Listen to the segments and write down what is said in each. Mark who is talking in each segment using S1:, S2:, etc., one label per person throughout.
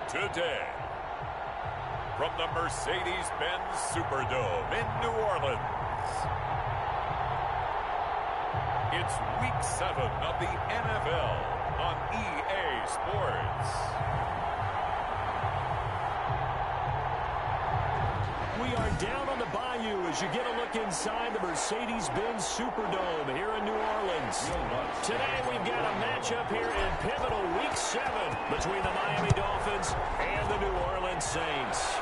S1: today. From the Mercedes-Benz Superdome in New Orleans, it's Week 7 of the NFL on EA Sports.
S2: We are down on the bayou as you get a look inside the Mercedes-Benz Superdome here in New Orleans. Today we've got a matchup here in pivotal Week 7 between the Miami Dolphins and the New Orleans Saints.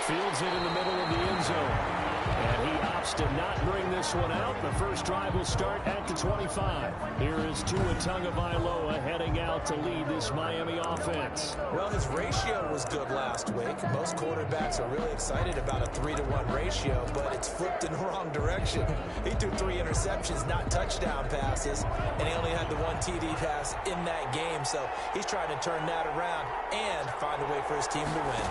S2: Fields it in the middle of the end zone. And he opts to not bring this one out. The first drive will start at the 25. Here is Tua Tagovailoa heading out to lead this Miami offense.
S3: Well, his ratio was good last week. Most quarterbacks are really excited about a 3-to-1 ratio, but it's flipped in the wrong direction. He threw 3 interceptions, not touchdown passes, and he only had the 1 TD pass in that game. So he's trying to turn that around and find a way for his team to win.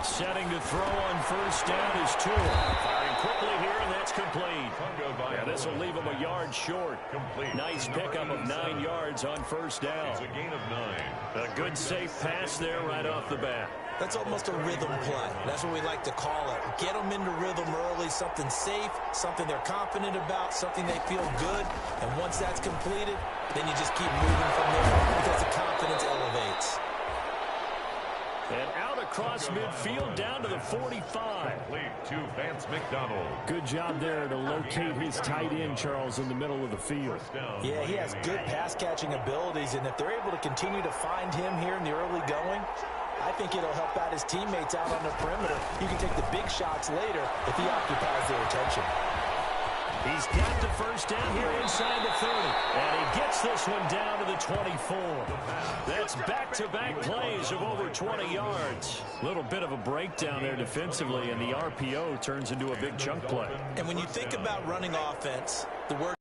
S2: Setting to throw on first down is Tua. Firing quickly here, and that's complete. Yeah, this will leave him a yard short. Nice pickup of 9 yards on first down.
S1: It's a gain of 9.
S2: A good, safe pass there right off the bat.
S3: That's almost a rhythm play. That's what we like to call it. Get them into rhythm early, something safe, something they're confident about, something they feel good. And once that's completed, then you just keep moving from there because the confidence elevates.
S2: And out across midfield down to the 45.
S1: To Vance McDonald.
S2: Good job there to locate his tight end, Charles, in the middle of the field.
S3: Yeah, he has good pass-catching abilities, and if they're able to continue to find him here in the early going, I think it'll help out his teammates out on the perimeter. You can take the big shots later if he occupies their attention.
S2: He's got the first down here inside the 30. And he gets this one down to the 24. That's back-to-back plays of over 20 yards. Little bit of a breakdown there defensively, and the RPO turns into a big chunk play.
S3: And when you think about running offense, the word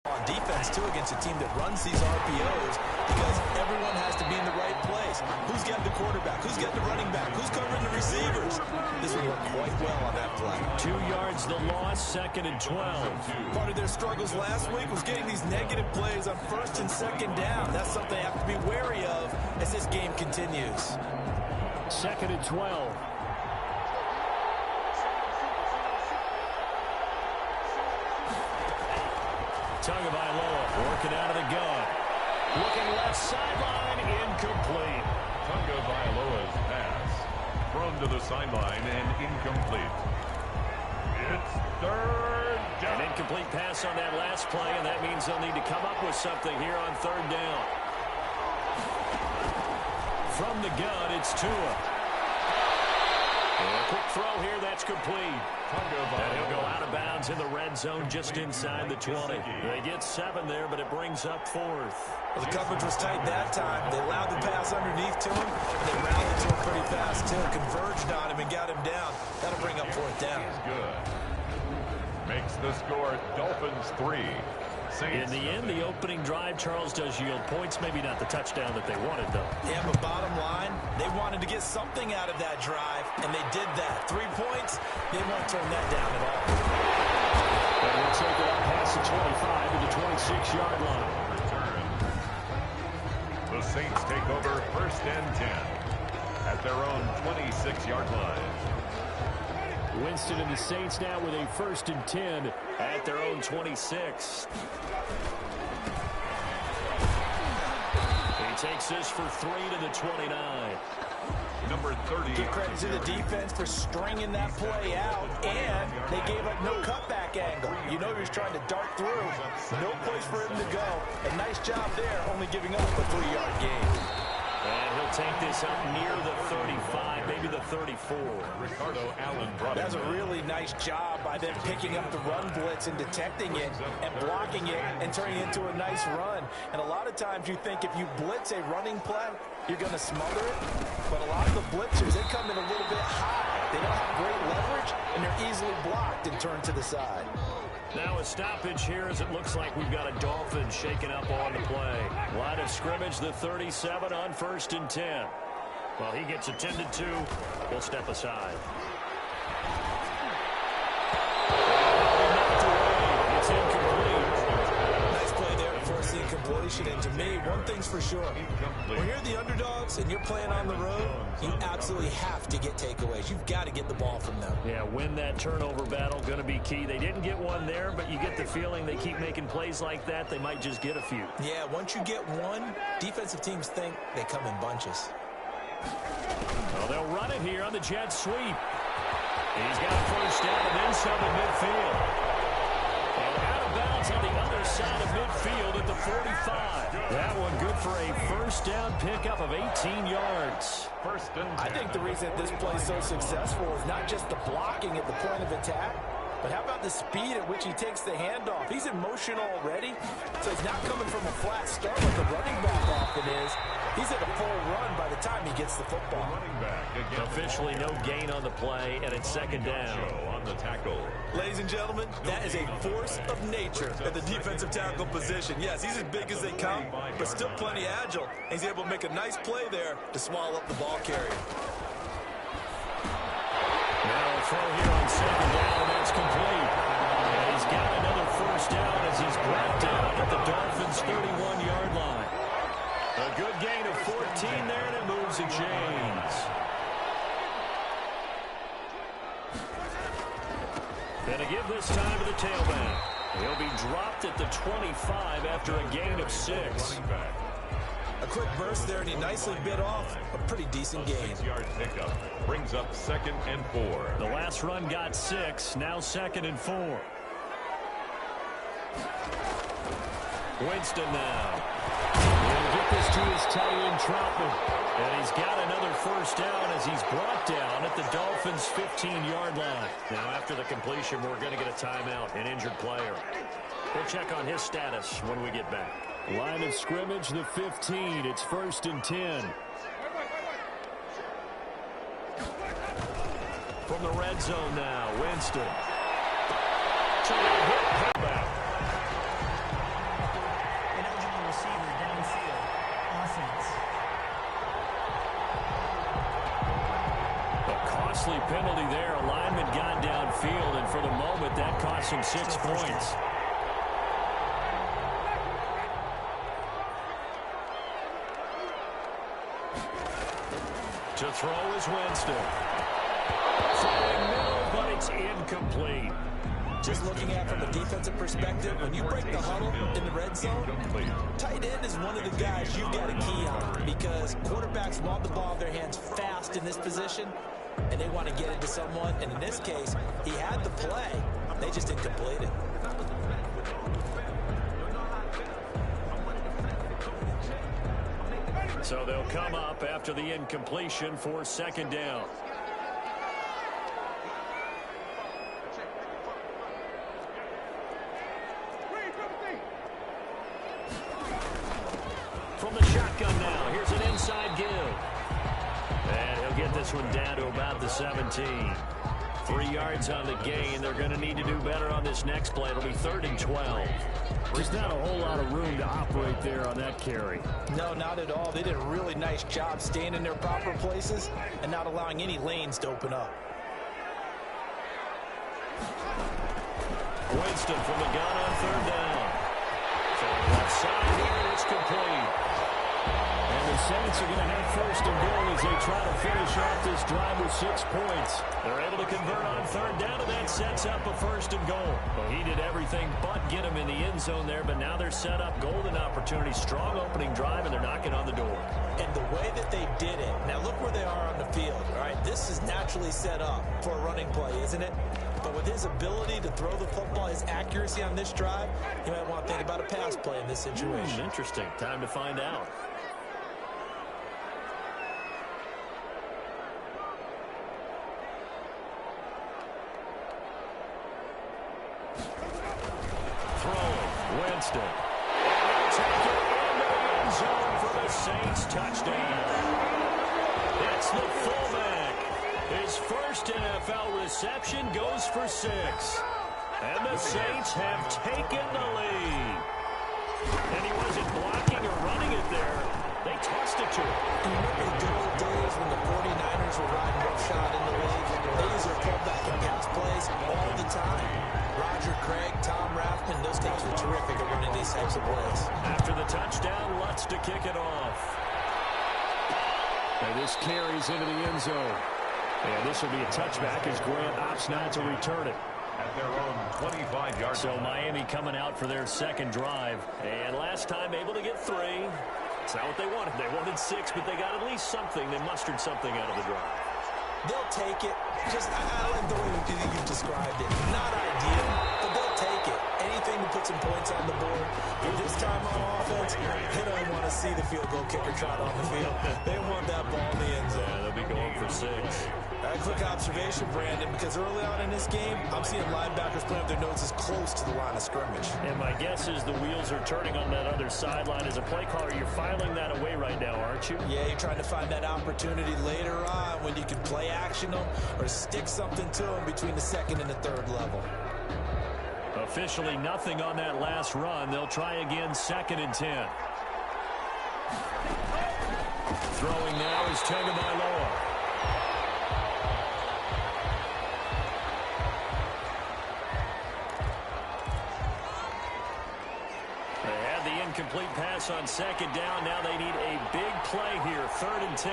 S3: on defense, too, against a team that runs these RPOs because everyone has to be in the right place. Who's getting the quarterback? Who's getting the running back? Who's covering the receivers? This would work quite well on that play.
S2: 2 yards the loss, 2nd and 12.
S3: Part of their struggles last week was getting these negative plays on 1st and 2nd down. That's something they have to be wary of as this game continues.
S2: 2nd and 12. Tagovailoa working out of the gun. Looking left sideline, incomplete.
S1: Tagovailoa's pass thrown to the sideline and incomplete. It's 3rd down.
S2: An incomplete pass on that last play, and that means they'll need to come up with something here on 3rd down. From the gun, it's Tua. A quick throw here, that's complete. And he'll go out of bounds in the red zone just inside the 20. They get 7 there, but it brings up 4th.
S3: Well, the coverage was tight that time. They allowed the pass underneath to him, and they rallied to him pretty fast, too. Converged on him and got him down. That'll bring up 4th down.
S1: Good. Makes the score Dolphins 3.
S2: In the end, the opening drive, Charles, does yield points. Maybe not the touchdown that they wanted, though.
S3: Yeah, but bottom line, they wanted to get something out of that drive, and they did that. 3 points, they won't turn that down at all.
S2: And we'll take it up past the 25 to the 26-yard line.
S1: The Saints take over 1st and 10 at their own 26-yard line.
S2: Winston and the Saints now with a 1st and 10 at their own 26. He takes this for 3 to the 29.
S1: Number 30.
S3: Give credit to the defense for stringing that play out, and they gave up no cutback angle. You know he was trying to dart through. No place for him to go. A nice job there, only giving up a 3-yard gain.
S2: And he'll take this up near the 35, maybe the 34.
S1: Ricardo Allen brought
S3: That's a really nice job by them picking up the run blitz and detecting it and blocking it and turning it into a nice run. And a lot of times you think if you blitz a running play, you're going to smother it. But a lot of the blitzers, they come in a little bit high. They don't have great leverage, and they're easily blocked and turned to the side.
S2: Now a stoppage here as it looks like we've got a Dolphin shaking up on the play. Line of scrimmage, the 37 on 1st and 10. Well, he gets attended to. We'll step aside. It's incomplete.
S3: Nice play there situation. And to me, one thing's for sure. When you're the underdogs and you're playing on the road, you absolutely have to get takeaways. You've got to get the ball from them.
S2: Yeah, win that turnover battle, going to be key. They didn't get one there, but you get the feeling they keep making plays like that, they might just get a few.
S3: Yeah, once you get one, defensive teams think they come in bunches.
S2: Well, they'll run it here on the jet sweep. He's got a first down and then some at midfield. And out of bounds on the other side of midfield at the 45. That one good for a first down pickup of 18 yards.
S3: I think the reason this play is so successful is not just the blocking at the point of attack, but how about the speed at which he takes the handoff? He's in motion already, so he's not coming from a flat start like the running back often is. He's at a full run by the time he gets the football.
S2: Officially no gain on the play, and it's second down.
S1: On the tackle.
S3: Ladies and gentlemen, that is a force of nature at the defensive tackle position. Yes, he's as big as they come, but still plenty agile. He's able to make a nice play there to swallow up the ball carrier.
S2: Now a throw here on second down, and that's complete. And he's got another first down as he's brought down at the Dolphins' 31-yard line. A good gain of 14 there, and it moves the chains. And to give this time to the tailback. He'll be dropped at the 25 after a gain of 6.
S3: A quick burst there, and he nicely bit off a pretty decent gain.
S1: 6-yard pickup brings up 2nd and 4.
S2: The last run got 6, now 2nd and 4. Winston now. He'll get this to his tight end, Troutman. And he's got another first down as he's brought down at the Dolphins' 15-yard line. Now, after the completion, we're going to get a timeout, an injured player. We'll check on his status when we get back. Line of scrimmage, the 15. It's 1st and 10. From the red zone now, Winston. Back.
S4: Ineligible receiver downfield. Offense.
S2: A costly penalty there. A lineman got downfield, and for the moment, that cost him 6 points. To throw is Winston. Throwing middle, but it's incomplete.
S3: Just looking at it from a defensive perspective, when you break the huddle in the red zone, tight end is one of the guys you've got a key on because quarterbacks want the ball in their hands fast in this position, and they want to get it to someone. And in this case, he had the play. They just didn't complete it.
S2: So they'll come up after the incompletion for 2nd down. From the shotgun now, here's an inside give. And he'll get this one down to about the 17. 3 yards on the gain. They're going to need to do better on this next play. It'll be 3rd and 12. There's not a whole lot of room to operate there on that carry.
S3: No, not at all. They did a really nice job staying in their proper places and not allowing any lanes to open up.
S2: Winston from the gun on 3rd down. From left side here, it's complete. And the Saints are going to have 1st and goal as they try to finish off this drive with 6 points. They're able to convert on 3rd down, and that sets up a 1st and goal. Well, he did everything but get him in the end zone there, but now they're set up. Golden opportunity, strong opening drive, and they're knocking on the door.
S3: And the way that they did it, now look where they are on the field, all right? This is naturally set up for a running play, isn't it? But with his ability to throw the football, his accuracy on this drive, you might want to think about a pass play in this situation.
S2: Interesting. Time to find out. Winston. Take it into the end zone for the Saints touchdown. It's the fullback. His first NFL reception goes for 6. And the Saints have taken the lead. And he wasn't blocking or running it there. They tossed it to him.
S3: You remember the good old days when the 49ers were riding roughshod in the league? They use their pullback and pass plays all the time. Roger Craig, Tom Rathman, those guys were terrific at running these types of plays.
S2: After the touchdown, to kick it off. And this carries into the end zone. And this will be a touchback as Grant opts not to return it.
S1: At their own 25-yard.
S2: So Miami coming out for their second drive. And last time able to get 3. It's not what they wanted. They wanted 6, but they got at least something. They mustered something out of the drive.
S3: They'll take it. I like the way you described it. Not ideal, but they'll take it. Anything to put some points on the board. But this time on offense, they don't want to see the field goal kicker trot on the field. They want that ball in the end zone.
S2: Yeah, they'll be going for 6.
S3: A quick observation, Brandon, because early on in this game, I'm seeing linebackers playing with their noses close to the line of scrimmage.
S2: And my guess is the wheels are turning on that other sideline. As a play caller, you're filing that away right now, aren't you?
S3: Yeah, you're trying to find that opportunity later on when you can play action them or stick something to them between the second and the third level.
S2: Officially nothing on that last run. They'll try again, 2nd and 10. Throwing now is Tagovailoa. Incomplete pass on 2nd down. Now they need a big play here. 3rd and 10.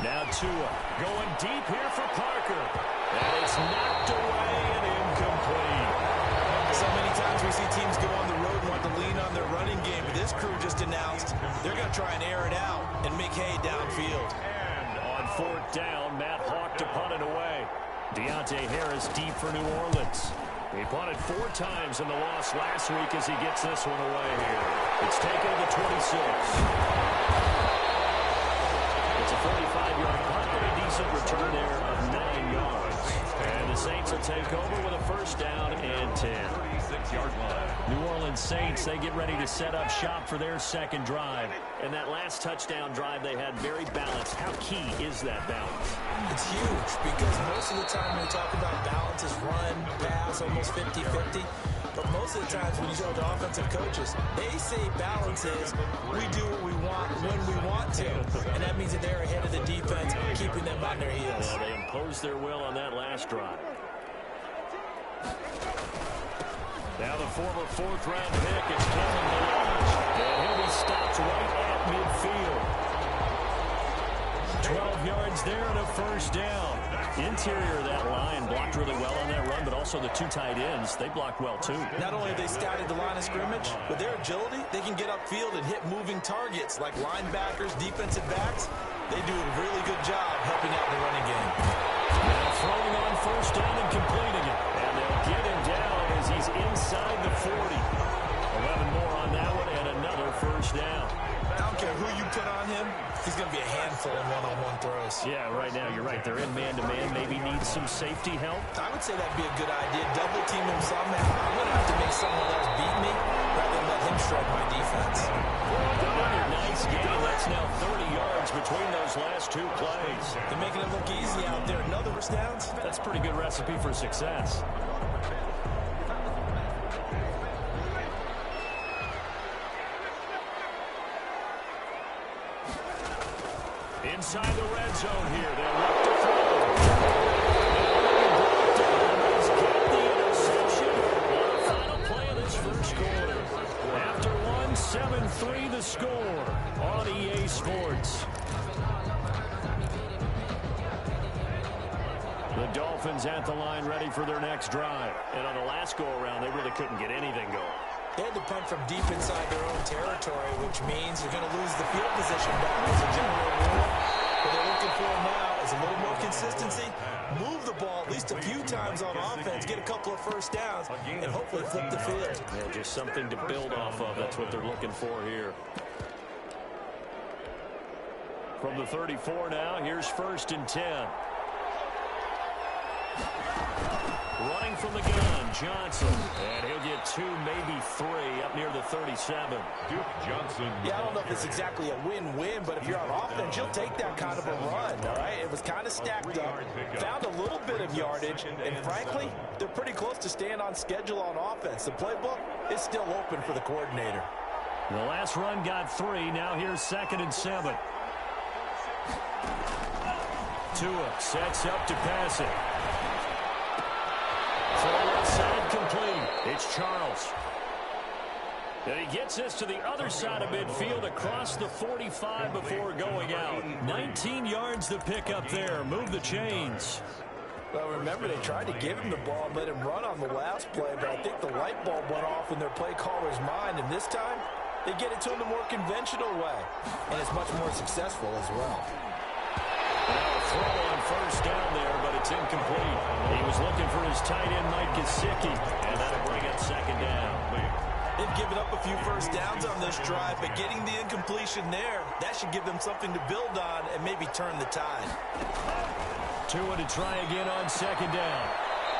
S2: Now Tua going deep here for Parker. And it's knocked away and incomplete.
S3: So many times we see teams go on the road and want to lean on their running game. But this crew just announced they're going to try and air it out and make hay downfield.
S2: And on 4th down, Matt Hawk to punt it away. Deontay Harris deep for New Orleans. He punted 4 times in the loss last week as he gets this one away here. It's taken to the 26. It's a 45-yard punt and a decent return there of 9 yards. And the Saints will take over with a 1st down and 10.
S1: 36-yard line.
S2: New Orleans Saints, they get ready to set up shop for their second drive. And that last touchdown drive they had very balanced. How key is that balance?
S3: It's huge because most of the time when we talk about balance is run, pass, almost 50-50. But most of the times when you talk to offensive coaches, they say balance is we do what we want when we want to. And that means that they're ahead of the defense, keeping them on their heels.
S2: Yeah, they imposed their will on that last drive. Now the former 4th-round pick is Kevin Delage. And he'll be stopped right at midfield. 12 yards there and a 1st down. Interior of that line blocked really well on that run, but also the 2 tight ends, they blocked well too.
S3: Not only have they scouted the line of scrimmage, with their agility, they can get upfield and hit moving targets like linebackers, defensive backs. They do a really good job helping out the running game.
S2: Now throwing on 1st down and completing it. And they'll get him down as he's inside the 40. 11 more on that one and another 1st down.
S3: I don't care who you put on him, he's going to be a handful in one-on-one throws.
S2: Yeah, right now you're right. They're in man-to-man. Maybe need some safety help.
S3: I would say that'd be a good idea. Double team him somehow. I'm going to have to make someone else beat me rather than let him shred my defense.
S2: Another nice game. That's now 30 yards between those last 2 plays.
S3: They're making it look easy out there. Another 1st downs.
S2: That's a pretty good recipe for success. Inside the red zone here. They look to throw. He's got the interception on the final play of this 1st quarter. After 1, 7-3 the score on EA Sports. The Dolphins at the line ready for their next drive. And on the last go-around, they really couldn't get anything going.
S3: They had to punt from deep inside their own territory, which means you're going to lose the field position back as a general rule. What they're looking for now is a little more consistency, move the ball at least a few times on offense, get a couple of 1st downs, and hopefully flip the field.
S2: Yeah, just something to build off of. That's what they're looking for here. From the 34 now, here's 1st and 10. Running from the gun, Johnson. And he'll get 2, maybe 3 up near the 37.
S1: Duke Johnson.
S3: Yeah, I don't know if it's exactly a win-win, but if you're on offense, you'll take that kind of a run, all right? It was kind of stacked up, found a little bit of yardage, and frankly, they're pretty close to staying on schedule on offense. The playbook is still open for the coordinator.
S2: The last run got 3. Now here's 2nd and 7. Tua sets up to pass it. Throw outside complete. It's Charles. And he gets this to the other side of midfield across the 45 before going out. 19 yards to pick up there. Move the chains.
S3: Well, remember, they tried to give him the ball and let him run on the last play, but I think the light bulb went off in their play caller's mind, and this time they get it to him the more conventional way, and it's much more successful as well.
S2: Now a throw on first down there, but it's incomplete. He was looking for his tight end, Mike Gesicki, and that'll bring up second down.
S3: They've given up a few first downs on this drive, but getting the incompletion there, that should give them something to build on and maybe turn the tide.
S2: Tua to try again on second down.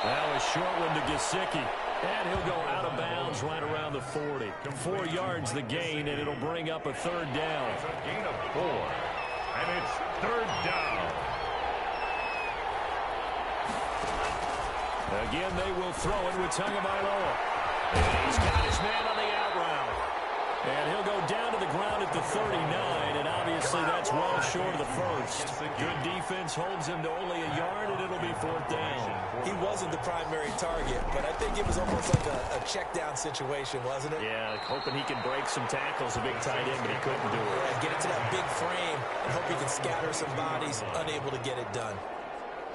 S2: Now a short one to Gesicki. And he'll go out of bounds right around the 40. 4 yards the gain, and it'll bring up a third down.
S1: It's a gain of 4, and it's third down.
S2: Again, they will throw it with Tagovailoa. And he's got his man on the out route. And he'll go down to the ground at the 39, and obviously that's well short of the first. Good defense holds him to only a yard, and it'll be fourth down.
S3: He wasn't the primary target, but I think it was almost like a check down situation, wasn't it?
S2: Yeah, hoping he can break some tackles, a big tight end, but he couldn't do it.
S3: Yeah, get it to that big frame and hope he can scatter some bodies, unable to get it done.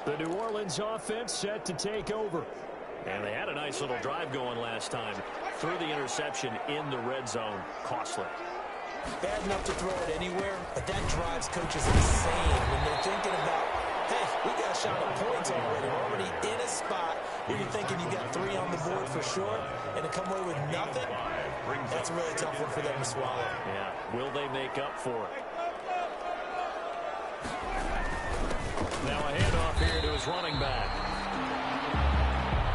S2: The New Orleans offense set to take over. And they had a nice little drive going last time. Threw the interception in the red zone. Costly.
S3: Bad enough to throw it anywhere, but that drives coaches insane when they're thinking about, hey, we got a shot at points already. We're already in a spot where you're thinking you got 3 on the board for sure, and to come away with nothing, that's a really tough one for them to swallow.
S2: Yeah, will they make up for it? Now a handoff here to his running back.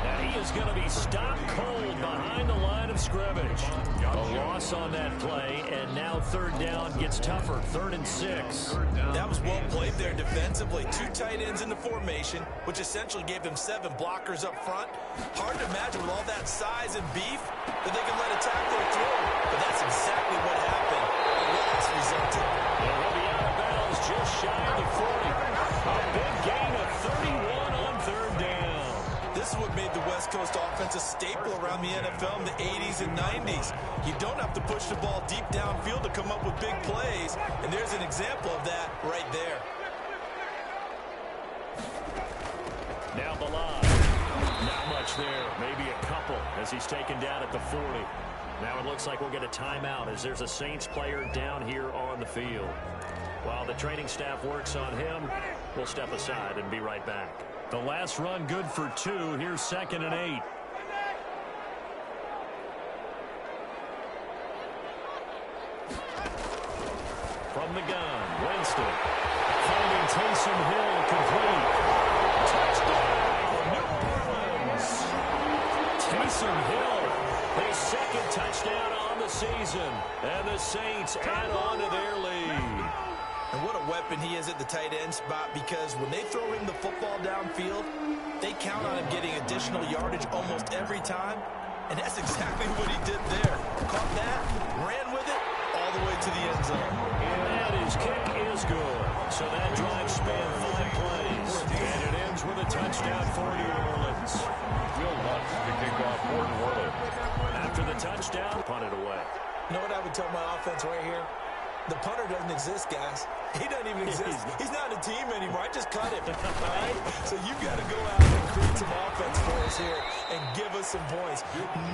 S2: And he is going to be stopped cold behind the line of scrimmage. A loss on that play, and now third down gets tougher. 3rd and 6.
S3: That was well played there defensively. 2 tight ends in the formation, which essentially gave them 7 blockers up front. Hard to imagine with all that size and beef that they can let a tackler through. But that's exactly what happened. A loss resulted.
S2: And he'll be out of bounds just shy of the 40. A big gain of 31 on third down.
S3: This is what made the West Coast offense a staple around the NFL in the 80s and 90s. You don't have to push the ball deep downfield to come up with big plays, and there's an example of that right there.
S2: Now the line. Not much there. Maybe a couple as he's taken down at the 40. Now it looks like we'll get a timeout as there's a Saints player down here on the field. While the training staff works on him, we'll step aside and be right back. The last run good for 2. Here's 2nd and 8. From the gun, Winston. Finding Taysom Hill complete. Touchdown, New Orleans. Taysom Hill, his 2nd touchdown on the season. And the Saints add on to their lead.
S3: And what a weapon he is at the tight end spot, because when they throw him the football downfield, they count on him getting additional yardage almost every time. And that's exactly what he did there. Caught that, ran with it, all the way to the end zone.
S2: And his kick is good. So that drive spanned 5 plays. And it ends with a touchdown for New Orleans.
S1: Will Lutz to kick off for New Orleans.
S2: After the touchdown, punted away.
S3: You know what I would tell my offense right here? The punter doesn't exist, guys. He doesn't even exist. He's not a team anymore. I just cut him. All right? So you've got to go out and create some offense for us here and give us some points.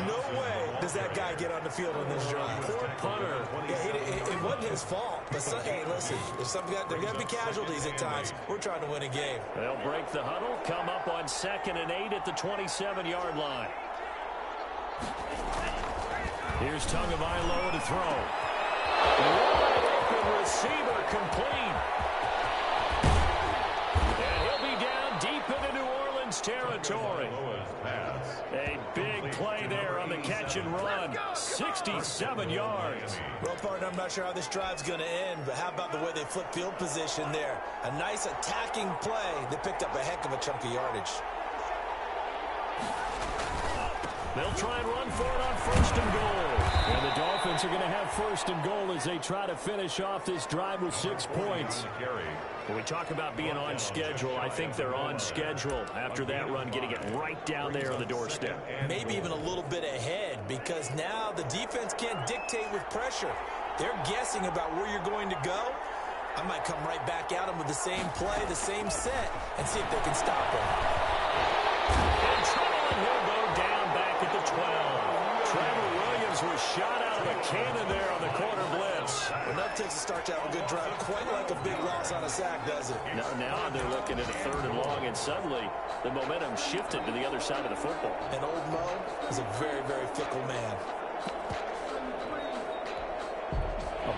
S3: No way does that guy get on the field on this drive.
S2: Poor punter.
S3: Yeah, it wasn't his fault. But hey, listen, there's going to be casualties at times. We're trying to win a game.
S2: They'll break the huddle, come up on 2nd and 8 at the 27-yard line. Here's Tagovailoa to throw. Wide open receiver complete. And he'll be down deep into New Orleans territory. A big play there on the catch and run. 67 yards.
S3: Well, partner, I'm not sure how this drive's going to end, but how about the way they flip field position there? A nice attacking play. They picked up a heck of a chunk of yardage.
S2: They'll try and run for it on 1st and goal. And the Dolphins are going to have first and goal as they try to finish off this drive with 6 points. When we talk about being on schedule, I think they're on schedule after that run, getting it right down there on the doorstep.
S3: Maybe even a little bit ahead, because now the defense can't dictate with pressure. They're guessing about where you're going to go. I might come right back at them with the same play, the same set, and see if they can stop them.
S2: And trouble, and he'll go down back at the 12. Trevor Williams was shot out of a cannon there on the corner blitz.
S3: Well, that takes a start to have a good drive. Quite like a big loss on a sack, does it?
S2: Now they're looking at a 3rd and long, and suddenly the momentum shifted to the other side of the football.
S3: And old Mo is a very, very fickle man.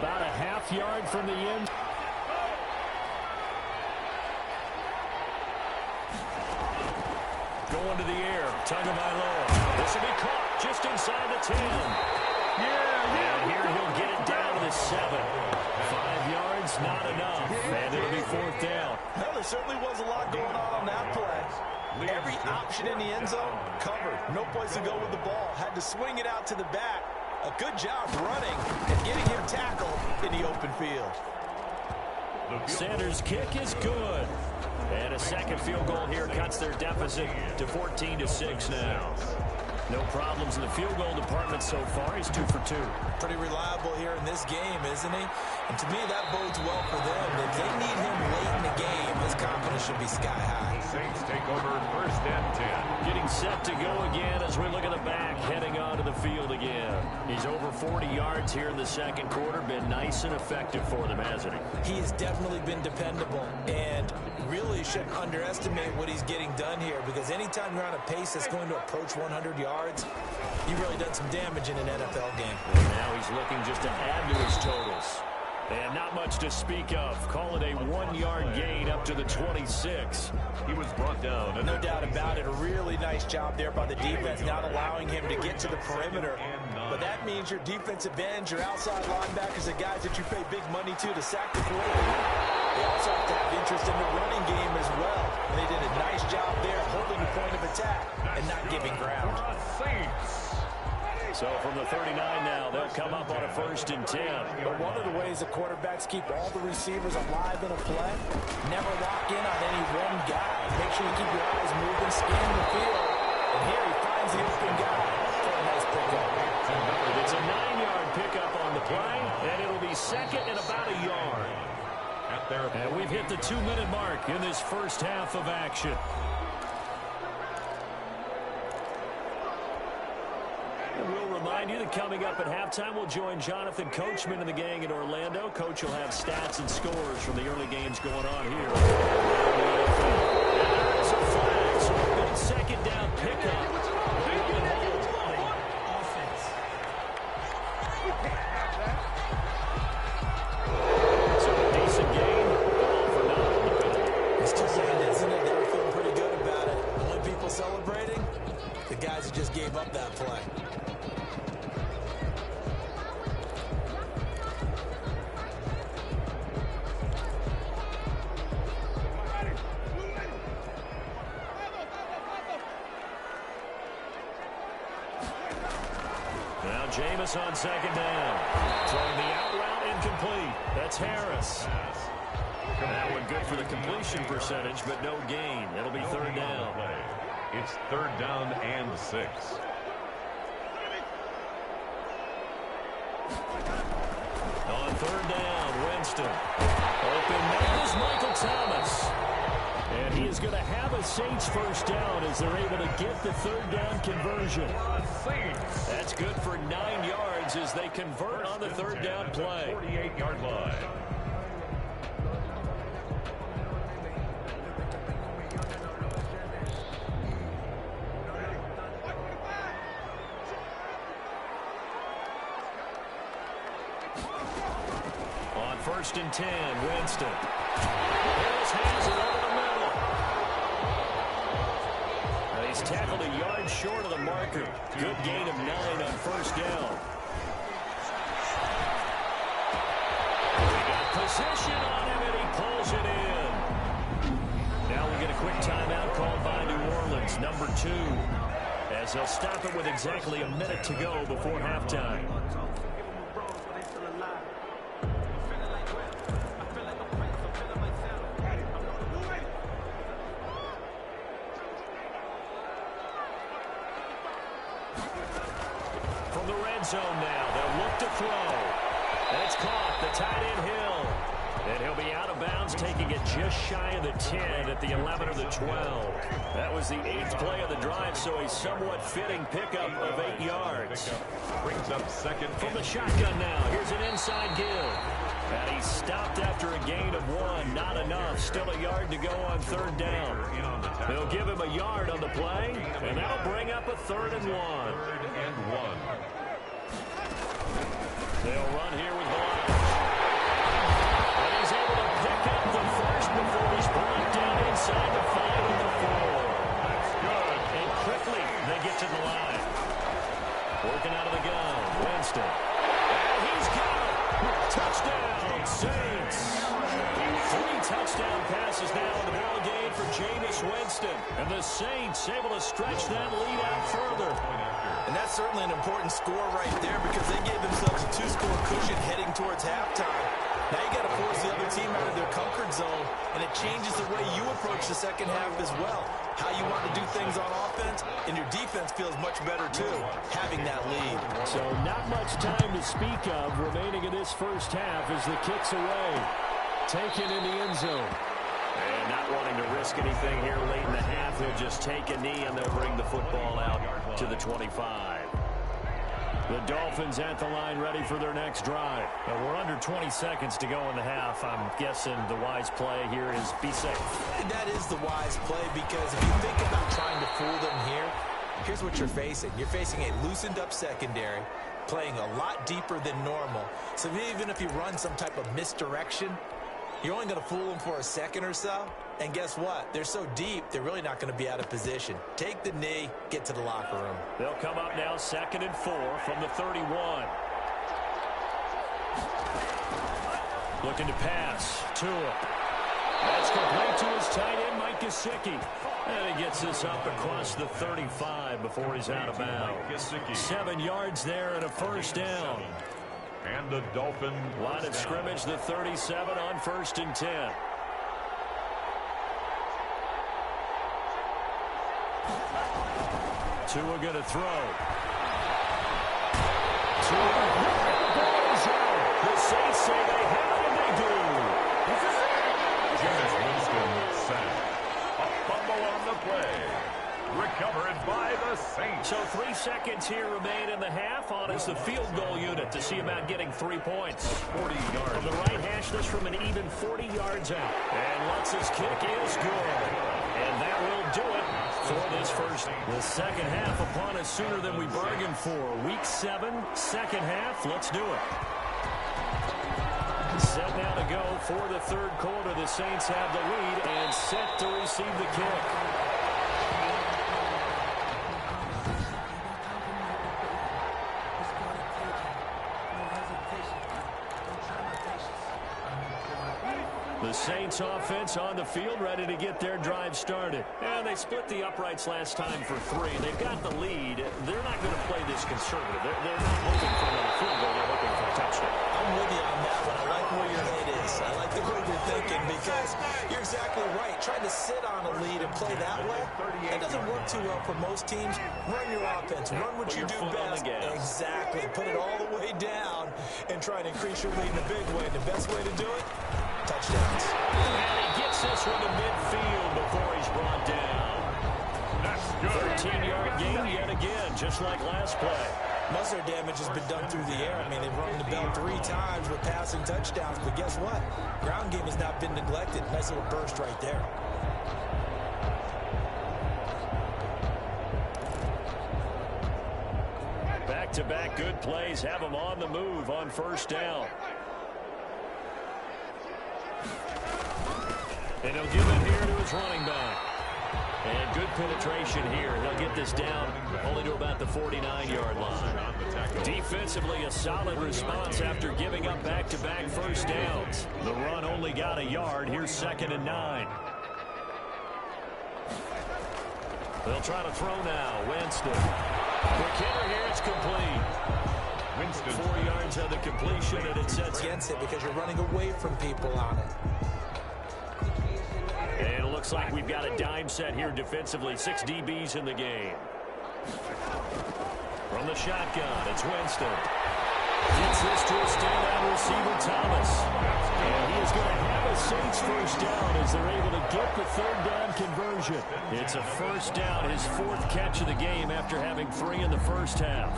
S2: About a half yard from the end. Going to the air. Tagovailoa. This will be caught just inside the 10. And here he'll get it down to the 7. 5 yards, not enough. And it'll be 4th down.
S3: Well, there certainly was a lot going on that play. Every option in the end zone covered. No place to go with the ball. Had to swing it out to the back. A good job running and getting him tackled in the open field.
S2: Sanders' kick is good. And a second field goal here cuts their deficit to 14-6 now. No problems in the field goal department so far. He's 2 for 2.
S3: Pretty reliable here in this game, isn't he? And to me, that bodes well for them. If they need him late in the game, his confidence should be sky high.
S1: Saints take over 1st and 10.
S2: Getting set to go again as we look at the back, heading onto the field again. He's over 40 yards here in the second quarter. Been nice and effective for them, hasn't he?
S3: He has definitely been dependable, and really shouldn't underestimate what he's getting done here, because anytime you're on a pace that's going to approach 100 yards, you've really done some damage in an NFL game.
S2: And now he's looking just to add to his totals. And not much to speak of. Call it a 1-yard gain up to the 26.
S1: He was brought down.
S3: No doubt about it. A really nice job there by the defense, not allowing him to get to the perimeter. But that means your defensive ends, your outside linebackers, the guys that you pay big money to sack the quarterback. They also have to have interest in the running game as well. And they did a nice job there holding the point of attack and not giving ground.
S2: So from the 39 now, they'll come up on a 1st and 10.
S3: But one of the ways the quarterbacks keep all the receivers alive in a play, never lock in on any one guy. Make sure you keep your eyes moving, scan the field. And here he finds the open guy for a nice pickup.
S2: It's a 9-yard pickup on the play, and it'll be 2nd and about a yard. And we've hit the 2-minute mark in this first half of action. And we'll remind you that coming up at halftime, we'll join Jonathan Coachman and the gang in Orlando. Coach will have stats and scores from the early games going on here. And there's a flag, so a good 2nd down pickup.
S4: Offense.
S2: So a decent game, all for nothing.
S3: It's just sad, isn't it? They were feeling pretty good about it. Only people celebrating, the guys who just gave up that play.
S2: Now Jameis on 2nd down. Throwing the out route incomplete. That's Harris. That one good for the completion percentage, but no gain. It'll be 3rd down.
S1: It's 3rd down and 6.
S2: On 3rd down, Winston. Open man is Michael Thomas. And he is going to have a Saints 1st down as they're able to get the 3rd down conversion. That's good for 9 yards as they convert on the 3rd down play.
S1: 48-yard line.
S2: On 1st and 10, Winston. Harris has it over the middle. And he's tackled a yard short of the marker. Good gain of 9 on 1st down. They got possession on him, and he pulls it in. Now we get a quick timeout called by New Orleans, number 2. as they'll stop it with exactly a minute to go before halftime. From the red zone now, they'll look to throw. And it's caught, the tight end Hill. And he'll be out of bounds, taking it just shy of the 10 at the 11 or the 12. That was the 8th play of the drive, so a somewhat fitting pickup of 8 yards.
S1: Brings up second.
S2: From the shotgun now, here's an inside give. And he stopped after a gain of 1. Not enough. Still a yard to go on 3rd down. They'll give him a yard on the play, and that'll bring up a 3rd and 1.
S1: 3rd and 1.
S2: They'll run here with Blanc. And he's able to pick up the first before he's brought down inside the 5 and the 4.
S1: That's good.
S2: And quickly they get to the line. Working out of the gun, Winston. And he's got it. Touchdown, Saints. 3 touchdown passes now in the ball game for Jameis Winston. And the Saints able to stretch that lead out further.
S3: And that's certainly an important score right there because they gave themselves a 2-score cushion heading towards halftime. Now you got to force the other team out of their comfort zone, and it changes the way you approach the second half as well. How you want to do things on offense, and your defense feels much better too, having that lead.
S2: So not much time to speak of remaining in this first half as the kick's away. Taken in the end zone. And not wanting to risk anything here late in the half, they'll just take a knee and they'll bring the football out to the 25. The Dolphins at the line ready for their next drive. Now we're under 20 seconds to go in the half. I'm guessing the wise play here is be safe.
S3: That is the wise play because if you think about trying to fool them here, here's what you're facing. You're facing a loosened up secondary, playing a lot deeper than normal. So even if you run some type of misdirection, you're only going to fool them for a second or so. And guess what? They're so deep, they're really not going to be out of position. Take the knee, get to the locker room.
S2: They'll come up now 2nd and 4 from the 31. Looking to pass. Tua. That's complete to his tight end, Mike Gesicki. And he gets this up across the 35 before he's out of bounds. 7 yards there and a first down.
S1: And the Dolphin
S2: line of scrimmage, the 37 on 1st and 10. Tua going to throw. Tua. The Saints say they have it, and they do.
S1: Jameis Winston sacked. A fumble on the play. Recovered by the Saints.
S2: So 3 seconds here remain in the half. On is the field goal unit to see about getting 3 points.
S1: 40 yards.
S2: From the right hash, this from an even 40 yards out. And Lutz's kick is good. And that will do it for this first. The second half upon us sooner than we bargained for. Week 7, second half. Let's do it. Set now to go for the 3rd quarter. The Saints have the lead and set to receive the kick. The Saints offense on the field ready to get their drive started. And they split the uprights last time for 3. They've got the lead. They're not going to play this conservative. They're not looking for another field goal. They're looking for a touchdown.
S3: I'm with you on that one. I like where your head is. I like the way you're thinking because you're exactly right. Trying to sit on a lead and play that way, that doesn't work too well for most teams. Run your offense. Run what you do best. Exactly. Put it all the way down and try to increase your lead in a big way. The best way to do it, touchdowns.
S2: And he gets this one to midfield before he's brought down.
S1: That's good.
S2: 13-yard gain yet again, just like last play.
S3: Most of their damage has been done through the air. I mean, they've rung the bell 3 times with passing touchdowns, but guess what? Ground game has not been neglected. Nice little burst right there.
S2: Back-to-back good plays have them on the move on 1st down. And he'll give it here to his running back. And good penetration here. He'll get this down only to about the 49-yard line. Defensively, a solid response after giving up back-to-back first downs. The run only got a yard. Here's 2nd and 9. They'll try to throw now. Winston. Quick hitter here. It's complete. Winston. 4 yards on the completion, and it sets
S3: against it because you're running away from people on it.
S2: And it looks like we've got a dime set here defensively. 6 DBs in the game. From the shotgun, it's Winston. Gets this to a standout receiver, Thomas. And he is going to have a Saints first down as they're able to get the 3rd down conversion. It's a first down, his 4th catch of the game after having 3 in the first half.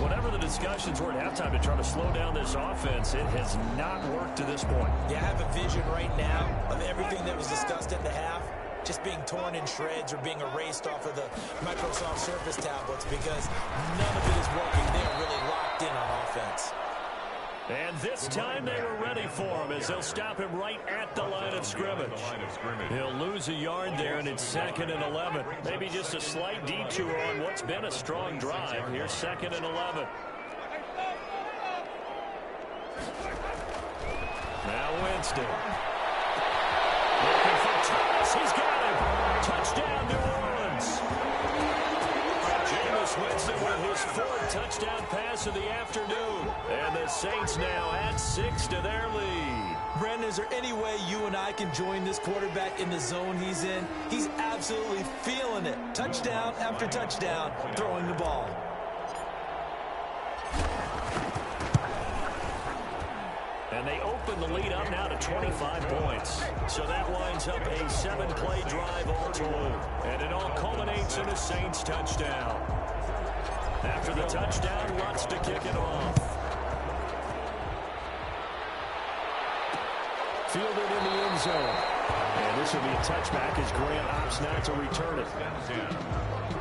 S2: Whatever the discussions were at halftime to try to slow down this offense, it has not worked to this point.
S3: Yeah, I have a vision right now of everything that was discussed at the half just being torn in shreds or being erased off of the Microsoft Surface tablets because none of it is working. They are really locked in on offense.
S2: And this time they were ready for him as they'll stop him right at the line of scrimmage. He'll lose a yard there, and it's 2nd and 11. Maybe just a slight detour on what's been a strong drive. Here's 2nd and 11. Now Winston. Looking for Thomas. He's got him. Touchdown, New Orleans. Jameis Winston with his 4th touchdown pass of the afternoon. And the Saints now add 6 to their lead.
S3: Brandon, is there any way you and I can join this quarterback in the zone he's in? He's absolutely feeling it. Touchdown after touchdown, throwing the ball.
S2: And they open the lead up now to 25 points. So that winds up a 7-play drive all told. And it all culminates in a Saints touchdown. After the touchdown, Lutz to kick it off. Fielded in the end zone. And this will be a touchback as Grant opts not to return it.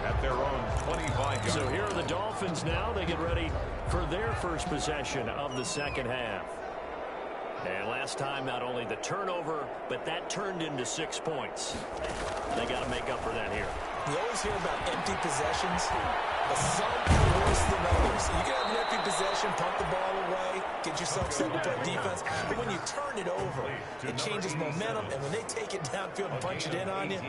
S1: At their own 25 yards.
S2: So here are the Dolphins now. They get ready for their first possession of the second half. And last time, not only the turnover, but that turned into 6 points. They got to make up for that here.
S3: You always hear about empty possessions, but some are worse than others. You can have an empty possession, punt the ball away, get yourself set to play defense. But when you turn it over, it changes momentum. And when they take it downfield and punch it in on you,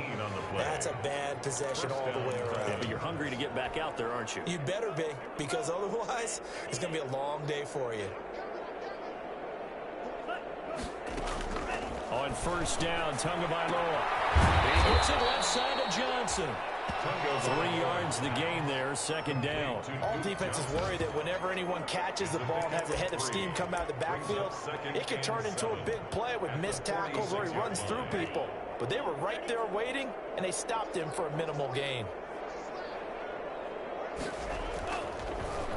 S3: that's a bad possession all the way around.
S2: Yeah, but you're hungry to get back out there, aren't you?
S3: You better be, because otherwise, it's going to be a long day for you.
S2: On first down, Tagovailoa. He hits it left side of Johnson. 3 yards the gain there, 2nd down.
S3: All defenses worry that whenever anyone catches the ball and has a head of steam come out of the backfield, it can turn into a big play with missed tackles or he runs through people. But they were right there waiting, and they stopped him for a minimal gain.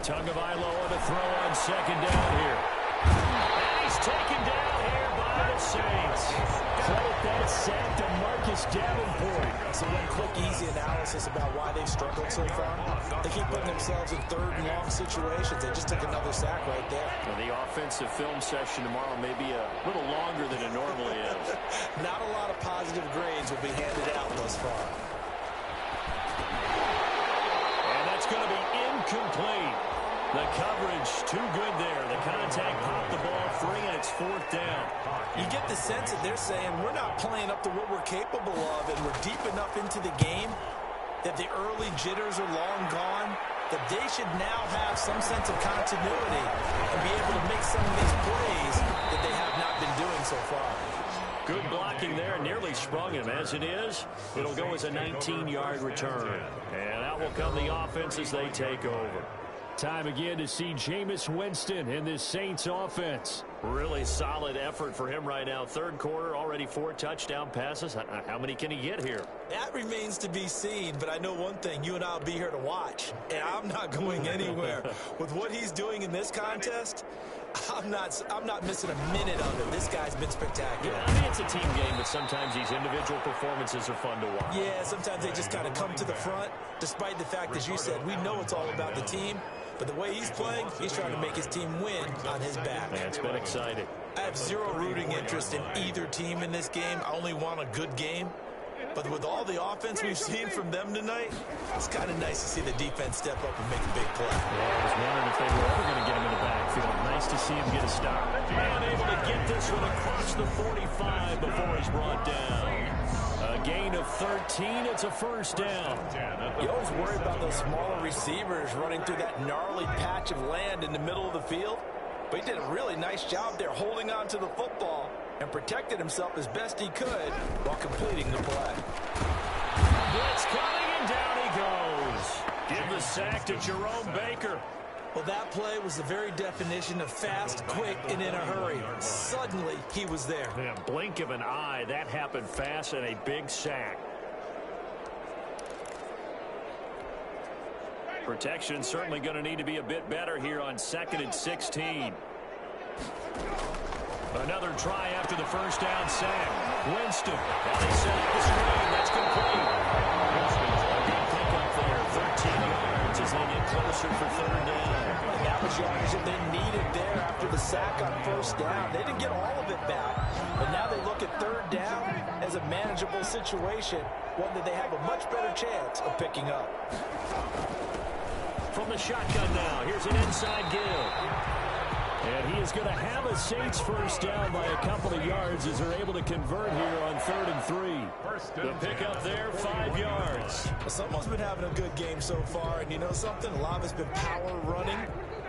S2: Tagovailoa to throw on 2nd down here. And he's taken down here by the Saints. Credit that sack to Marcus Davenport.
S3: So one quick, easy analysis about why they've struggled so far. They keep putting themselves in 3rd and long situations. They just took another sack right there.
S2: Well, the offensive film session tomorrow may be a little longer than it normally is.
S3: Not a lot of positive grades will be handed out thus far.
S2: And that's going to be incomplete. The coverage too good there. The contact popped the ball free, and it's 4th down.
S3: You get the sense that they're saying we're not playing up to what we're capable of, and we're deep enough into the game that the early jitters are long gone, that they should now have some sense of continuity and be able to make some of these plays that they have not been doing so far.
S2: Good blocking there, nearly sprung him. As it is, it'll go as a 19-yard return. And out will come the offense as they take over. Time again to see Jameis Winston in this Saints offense. Really solid effort for him right now. 3rd quarter, already 4 touchdown passes. How many can he get here?
S3: That remains to be seen, but I know one thing. You and I will be here to watch, and I'm not going anywhere. With what he's doing in this contest, I'm not missing a minute of it. This guy's been spectacular.
S2: Yeah, I mean, it's a team game, but sometimes these individual performances are fun to watch.
S3: Yeah, sometimes they just kind of come to the front, despite the fact, as you said, we know it's all about the team. But the way he's playing, he's trying to make his team win on his back.
S2: Man, it's been exciting.
S3: I have zero rooting interest in either team in this game. I only want a good game. But with all the offense we've seen from them tonight, it's kind of nice to see the defense step up and make a big play.
S2: Yeah, I was wondering if they were ever going to get him in the back. backfield. Nice to see him get a stop. And able to get this one across the 45 before he's brought down. A gain of 13. It's a first down.
S3: You always worry about those smaller receivers running through that gnarly patch of land in the middle of the field. But he did a really nice job there holding on to the football and protected himself as best he could while completing the play.
S2: Blitz coming, and down he goes. Give the sack to Jerome Baker.
S3: Well, that play was the very definition of fast, quick, and in a hurry. Suddenly, he was there.
S2: In a blink of an eye, that happened fast, and a big sack. Protection certainly going to need to be a bit better here on 2nd and 16. Another try after the first down sack. Winston. And they set up the screen. That's complete. A good pickup there. 13 yards as they get closer for 3rd down.
S3: And that was yardage that they needed there after the sack on 1st down. They didn't get all of it back. But now they look at 3rd down as a manageable situation, one that they have a much better chance of picking up.
S2: From the shotgun now, here's an inside give. And he is going to have a Saints first down by a couple of yards as they're able to convert here on 3rd and 3. The pickup there, 5 yards.
S3: Well, someone's been having a good game so far, and you know something? A lot of it's been power running.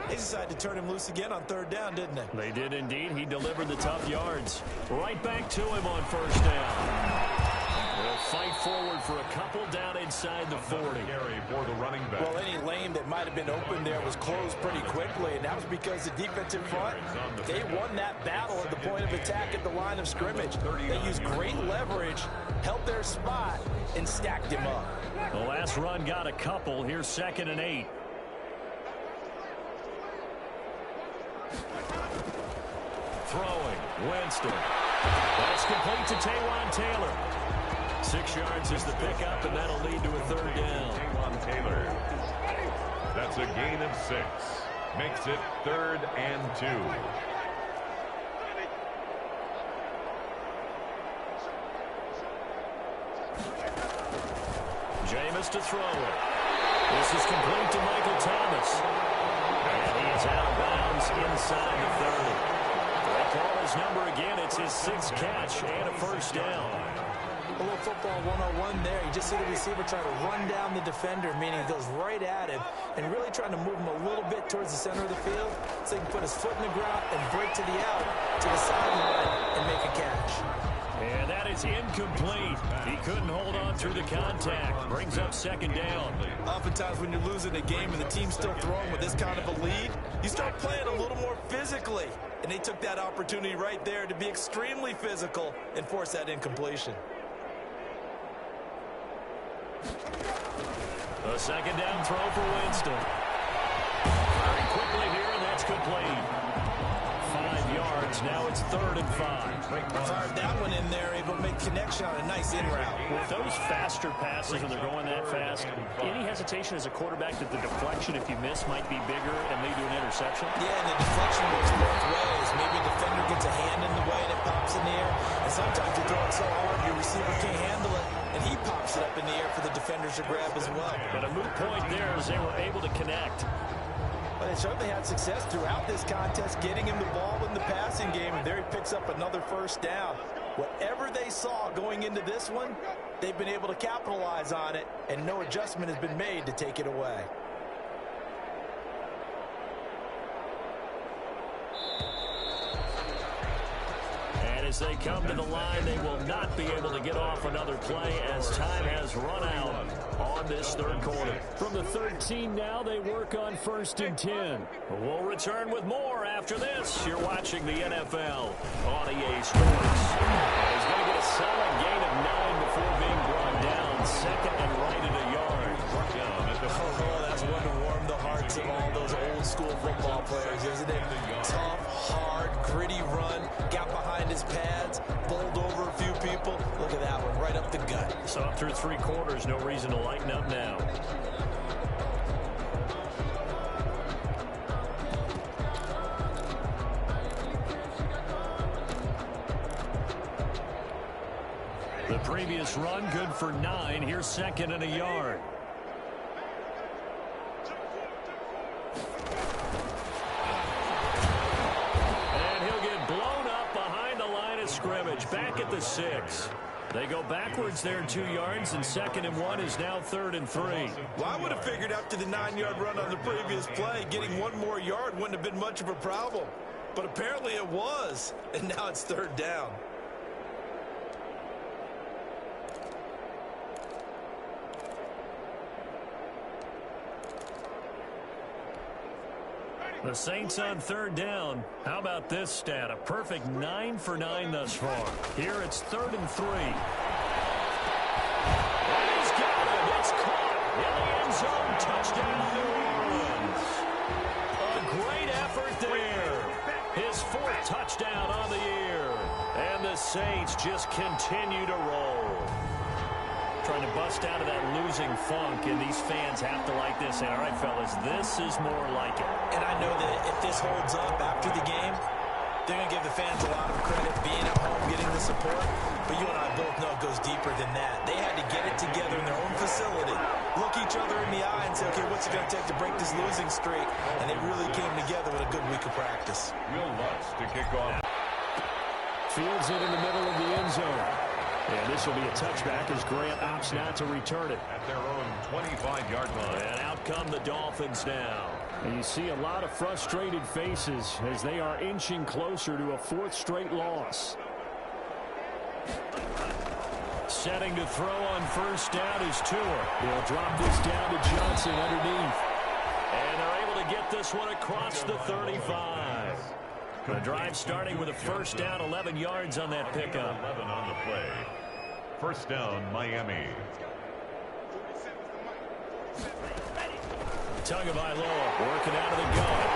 S3: They decided to turn him loose again on 3rd down, didn't they?
S2: They did indeed. He delivered the tough yards. Right back to him on 1st down. They'll fight forward for a couple down inside the 40.
S3: Well, any lane that might have been open there was closed pretty quickly, and that was because the defensive front, they won that battle at the point of attack at the line of scrimmage. They used great leverage, held their spot, and stacked him up.
S2: The last run got a couple. Here's 2nd and 8. Throwing. Winston. That's complete to Taywan Taylor. 6 yards is the pickup, and that'll lead to a 3rd down.
S1: Taywan Taylor. That's a gain of 6. Makes it 3rd and 2.
S2: Jameis to throw it. This is complete to Michael Thomas. And he is out of bounds inside the 30. They call his number again. It's his 6th catch and a first down.
S3: A little football 101 there. You just see the receiver try to run down the defender, meaning he goes right at him and really trying to move him a little bit towards the center of the field so he can put his foot in the ground and break to the out, to the sideline, and make a catch.
S2: And that is incomplete. He couldn't hold on through the contact. Brings up 2nd down.
S3: Oftentimes when you're losing a game and the team's still throwing with this kind of a lead, you start playing a little more physically. And they took that opportunity right there to be extremely physical and force that incompletion.
S2: A 2nd down throw for Winston. Very quickly here, and that's complete. 5 yards. Now it's 3rd and 5.
S3: Fired that one in there, able to make connection on a nice in route.
S2: With those faster passes when they're going that fast, any hesitation as a quarterback that the deflection, if you miss, might be bigger and lead to an interception?
S3: Yeah, and the deflection works both ways. Maybe a defender gets a hand in the way and it pops in the air. And sometimes you throw it so hard your receiver can't handle it, and he pops it up in the air for the defenders to grab as well.
S2: But a moot point there as they were able to connect.
S3: But they certainly had success throughout this contest, getting him the ball in the passing game, and there he picks up another first down. Whatever they saw going into this one, they've been able to capitalize on it, and no adjustment has been made to take it away.
S2: And as they come to the line, they will not be able to get off another play as time has run out on this 3rd quarter. From the 13 now, they work on 1st and 10. We'll return with more after this. You're watching the NFL on EA Sports. He's going to get a solid gain of 9 before being brought down. 2nd and right at a yard.
S3: Oh, that's one to warm the hearts of all those old school football players, isn't it? Tough, hard, gritty run, got behind his pads, bowled over a few people. Look at that one, right up the gut.
S2: So up through 3 quarters, no reason to lighten up now. The previous run, good for 9. Here's 2nd and a yard. scrimmage, back at the 6. They go backwards there 2 yards, and 2nd and 1 is now 3rd and 3.
S3: Well, I would have figured after the 9-yard run on the previous play, getting 1 more yard wouldn't have been much of a problem. But apparently it was, and now it's 3rd down.
S2: The Saints on 3rd down. How about this stat? A perfect 9 for 9 thus far. Here it's 3rd and 3. And he's got it. It's caught in the end zone. Touchdown, New Orleans. A great effort there. His 4th touchdown on the year. And the Saints just continue to roll. Trying to bust out of that losing funk, and these fans have to like this. All right, fellas, this is more like it.
S3: And I know that if this holds up after the game, they're going to give the fans a lot of credit being at home, getting the support. But you and I both know it goes deeper than that. They had to get it together in their own facility, look each other in the eye and say, okay, what's it going to take to break this losing streak? And they really came together with a good week of practice.
S1: Will Lutz to kick off.
S2: Fields it in the middle of the end zone. And this will be a touchback as Grant opts not to return it.
S1: At their own 25-yard line.
S2: And out come the Dolphins now. And you see a lot of frustrated faces as they are inching closer to a 4th straight loss. Setting to throw on 1st down is Tua. They'll drop this down to Johnson underneath. And they're able to get this one across the 35. The drive starting with a 1st down, 11 yards on that pickup.
S1: 11 on the play. 1st down, Miami.
S2: Tagovailoa working out of the gun.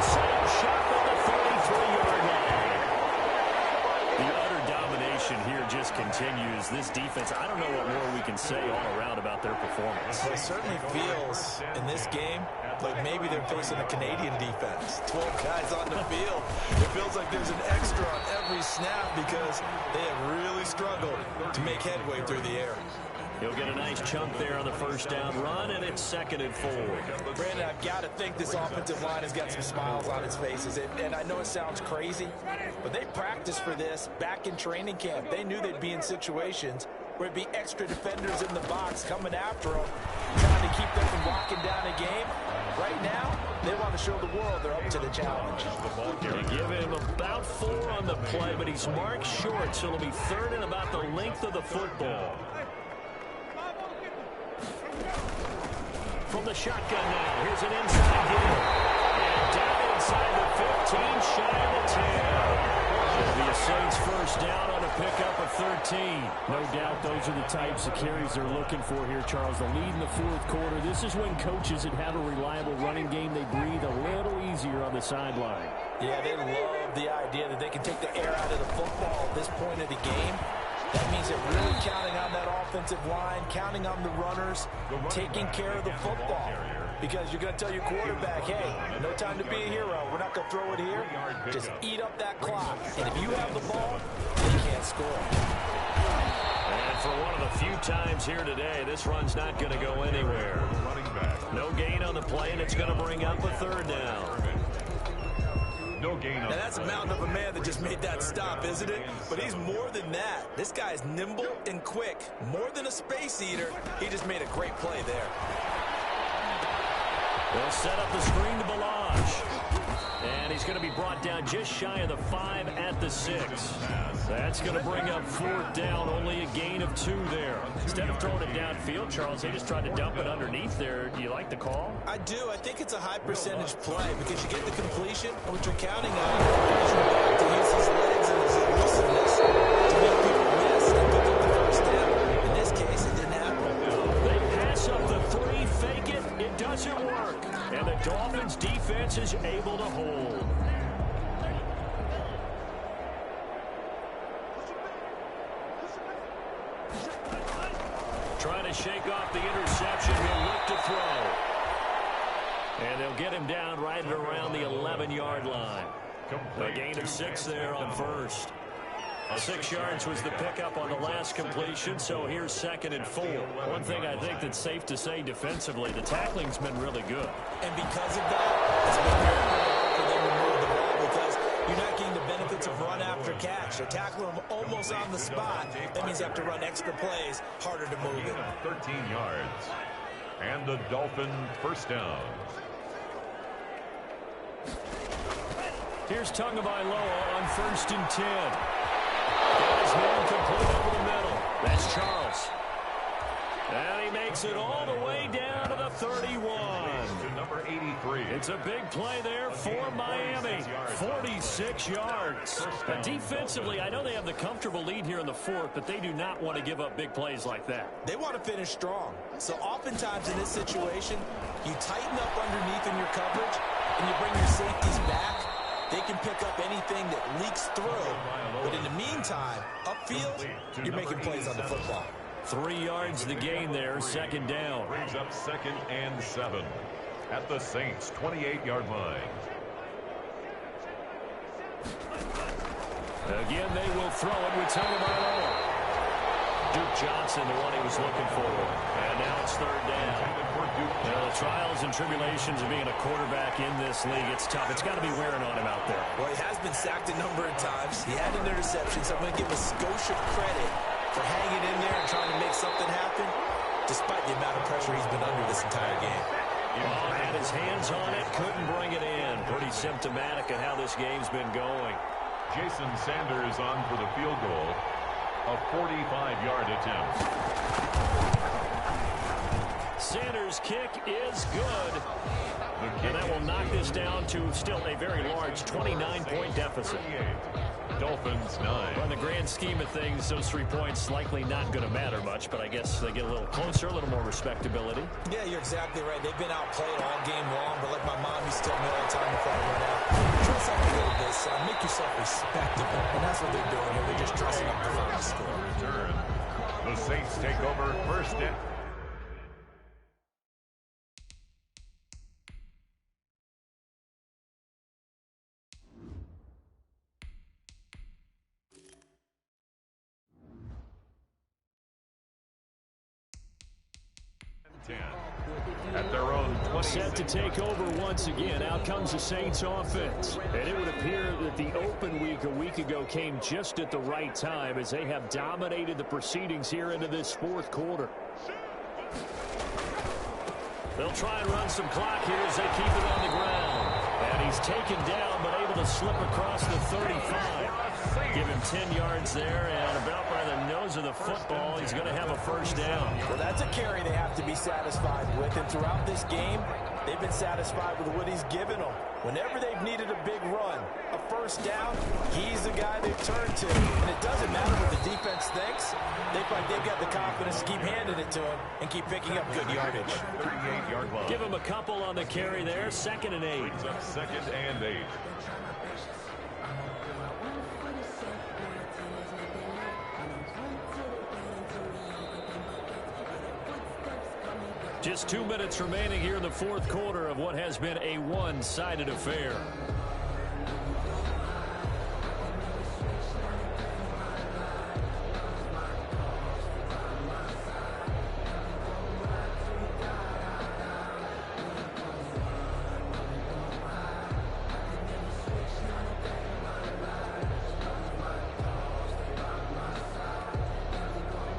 S2: Sam shot at the 33-yard line. The utter domination here just continues. This defense, I don't know what more we can say all around about their performance.
S3: Well, it certainly feels in this game like maybe they're facing a Canadian defense. 12 guys on the field. It feels like there's an extra on every snap because they have really struggled to make headway through the air.
S2: He'll get a nice chunk there on the 1st down run, and it's 2nd and 4.
S3: Brandon, I've got to think this offensive line has got some smiles on its faces. And I know it sounds crazy, but they practiced for this back in training camp. They knew they'd be in situations where it'd be extra defenders in the box coming after them, trying to keep them from locking down a game. Right now, they want to show the world they're up to the challenge.
S2: They give him about 4 on the play, but he's marked short, so it'll be 3rd and about the length of the football. From the shotgun now, here's an inside game. And down inside the 15, shy of the 10. It'll be a Saints 1st down on a pickup of 13. No doubt those are the types of carries they're looking for here, Charles. The lead in the 4th quarter. This is when coaches that have a reliable running game, they breathe a little easier on the sideline.
S3: Yeah, they love the idea that they can take the air out of the football at this point of the game. That means they're really counting on that offensive line, counting on the runners, taking care of the football. Because you're going to tell your quarterback, hey, no time to be a hero. We're not going to throw it here. Just eat up that clock. And if you have the ball, they can't score.
S2: And for one of the few times here today, this run's not going to go anywhere. No gain on the play, and it's going to bring up a 3rd down.
S1: No gain.
S3: Now that's a mountain of a man that just made that stop, isn't it? But he's more than that. This guy's nimble and quick. More than a space eater. He just made a great play there.
S2: They'll set up the screen to Balazs. And he's going to be brought down just shy of the 5 at the 6. That's going to bring up 4th down, only a gain of 2 there. Instead of throwing it downfield, Charles, they just tried to dump it underneath there. Do you like the call?
S3: I do. I think it's a high percentage play because you get the completion, and what you're counting on is to use his legs and his elusiveness to make people miss and pick up the 1st down. In this case, it didn't happen.
S2: They pass up the 3, fake it. It doesn't work. And the Dolphins defense is able to hold. Trying to shake off the interception. He'll look to throw. And they'll get him down right at around the 11-yard line. A gain of 6 there on 1st. 6 yards was the pickup on the last completion, so here's 2nd and 4. One thing I think that's safe to say defensively, the tackling's been really good.
S3: And because of that, it's been very hard for them to move the ball because you're not getting the catch. They're tackling him almost on the spot. That means you have to run extra plays, harder to move it.
S1: 13 yards. And the Dolphin first down.
S2: Here's Tagovailoa on 1st and 10. His man complete over the middle. That's Charles. And he makes it all the way down to the 31.
S1: To number 83.
S2: It's a big play there for Miami. 46 yards. Defensively, I know they have the comfortable lead here in the 4th, but they do not want to give up big plays like that.
S3: They want to finish strong. So oftentimes in this situation, you tighten up underneath in your coverage, and you bring your safeties back. They can pick up anything that leaks through. But in the meantime, upfield, you're making plays on the football.
S2: 3 yards the gain there, 2nd down.
S1: Brings up 2nd and 7 at the Saints' 28-yard line.
S2: Again, they will throw it with Tagovailoa. Duke Johnson, the one he was looking for. And now it's 3rd down. The trials and tribulations of being a quarterback in this league, it's tough. It's got to be wearing on him out there.
S3: Well, he has been sacked a number of times. He had an interception, so I'm going to give him a skosh of credit for hanging in there and trying to make something happen, despite the amount of pressure he's been under this entire game.
S2: Had his hands on it, couldn't bring it in. Pretty symptomatic of how this game's been going.
S1: Jason Sanders on for the field goal. A 45-yard attempt.
S2: Sanders' kick is good. And that will knock this down to still a very large 29-point deficit.
S1: Dolphins 9.
S2: On the grand scheme of things, those 3 points likely not going to matter much, but I guess they get a little closer, a little more respectability.
S3: Yeah, you're exactly right. They've been outplayed all game long, but like my mom used to tell me all the time before I run out, dress up a little bit, son. Make yourself respectable. And that's what they're doing here. They're just dressing up the final score.
S1: Return. The Saints take over 1st and... At their own 20.
S2: Set to take over once again. Out comes the Saints offense. And it would appear that the open week a week ago came just at the right time as they have dominated the proceedings here into this 4th quarter. They'll try and run some clock here as they keep it on the ground. And he's taken down but able to slip across the 35. Give him 10 yards there, and about by the nose of the football, he's going to have a 1st down.
S3: Well, that's a carry they have to be satisfied with, and throughout this game, they've been satisfied with what he's given them. Whenever they've needed a big run, a 1st down, he's the guy they've turned to. And it doesn't matter what the defense thinks. They find they've got the confidence to keep handing it to him and keep picking up good yardage.
S1: 38-yard line.
S2: Give him a couple on the carry there, 2nd and 8.
S1: Brings up 2nd and 8.
S2: Just 2 minutes remaining here in the 4th quarter of what has been a one-sided affair.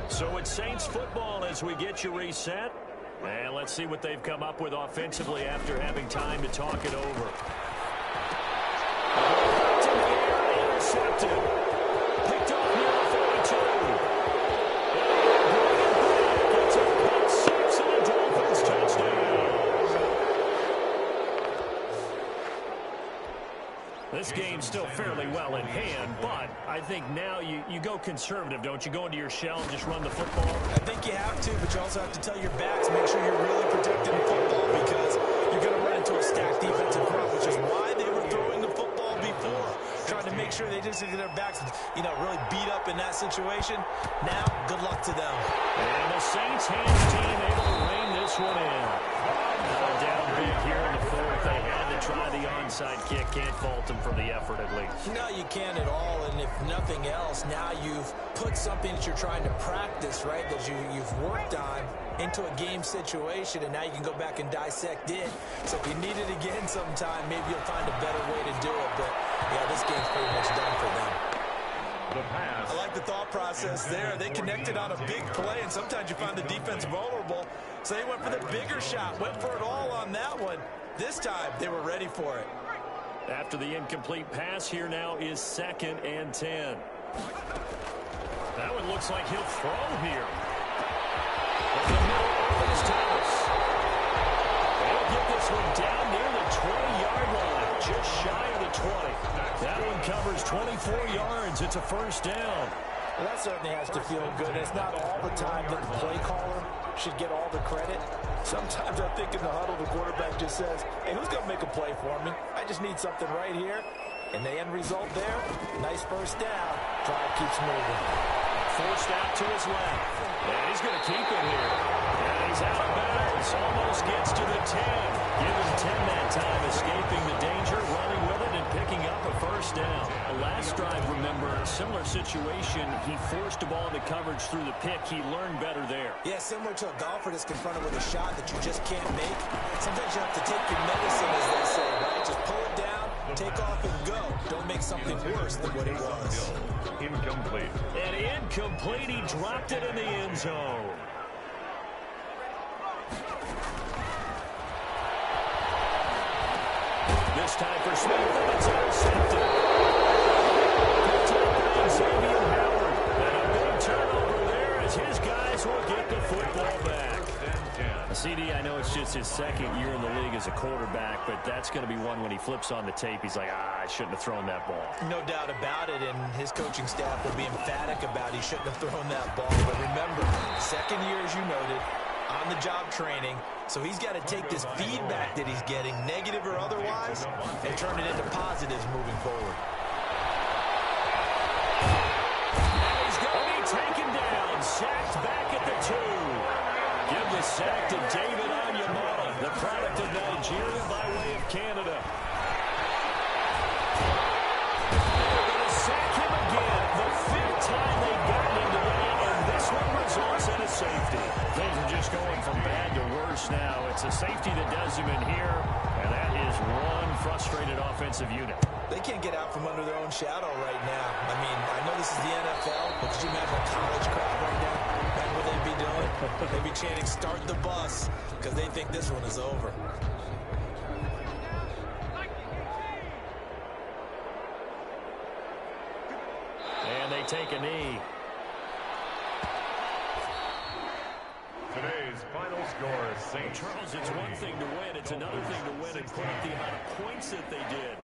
S2: So it's Saints football as we get you reset. And let's see what they've come up with offensively after having time to talk it over. To the air, intercepted. Picked off near the 42. It's a pick six and a Dolphins touchdown. This game's still fairly well in hand, but I think now you go conservative, don't you? Go into your shell and just run the football?
S3: I think you have to, but you also have to tell your backs, make sure you're really protecting the football because you're going to run into a stacked defensive front, which is why they were throwing the football before, trying to make sure they just get their backs, really beat up in that situation. Now, good luck to them.
S2: And the Saints hands team able to rein this one in. Down big here in the 4th. They had to try the onside kick. Can't fault them for the effort at least.
S3: No, you can't at all. And if nothing else, now you've put something that you're trying to practice, right, that you've worked on into a game situation, and now you can go back and dissect it. So if you need it again sometime, maybe you'll find a better way to do it. But, yeah, this game's pretty much done for them.
S1: The pass.
S3: I like the thought process there. They connected on a big play, and sometimes you find the defense vulnerable. So they went for the bigger shot, went for it all on that one. This time, they were ready for it.
S2: After the incomplete pass, here now is 2nd and 10. That one looks like he'll throw here. In the middle of his Thomas. They'll get this one down near the 20-yard line, just shy of the 20. That one covers 24 yards. It's a first down.
S3: Well, that certainly has to feel good. It's not all the time that the play caller should get all the credit. Sometimes I think in the huddle, the quarterback just says, hey, who's going to make a play for me? I just need something right here. And the end result there, nice first down. Drive keeps moving.
S2: Forced out to his left. And he's going to keep it here. And he's out of bounds. Almost gets to the 10. Give him 10 that time, escaping the danger, running with it, and picking up a first down. Last drive, remember, similar situation. He forced a ball into coverage through the pick. He learned better there.
S3: Yeah, similar to a golfer that's confronted with a shot that you just can't make. Sometimes you have to take your medicine, as they say, right? Just pull it down, take off, and go. Don't make something worse than what it was.
S1: Incomplete.
S2: And incomplete. He dropped it in the end zone. This time for Smith, and it's intercepted. And a big turnover there as his guys will get the football back. CD, I know it's just his 2nd year in the league as a quarterback, but that's going to be one when he flips on the tape, he's like, I shouldn't have thrown that ball.
S3: No doubt about it, and his coaching staff will be emphatic about he shouldn't have thrown that ball. But remember, 2nd year, as you noted, on-the-job training, so he's got to take this feedback that he's getting, negative or otherwise, and turn it into positives moving forward.
S2: And he's going to be taken down, sacked back at the 2. Give the sack to David Onyemata, the product of Nigeria by way of Canada. They're going to sack him again, the 5th time they got him today, and this one results in a safety. Things are just going from bad to worse now. It's a safety that does him in here, and that is one frustrated offensive unit.
S3: They can't get out from under their own shadow right now. I mean, I know this is the NFL, but could you imagine a college crowd right now? Imagine what they'd be doing. They'd be chanting, start the bus, because they think this one is over.
S2: And they take a knee.
S1: Today's final score is Saints.
S2: Charles, it's one thing to win. It's another thing to win and put up the amount of points that they did.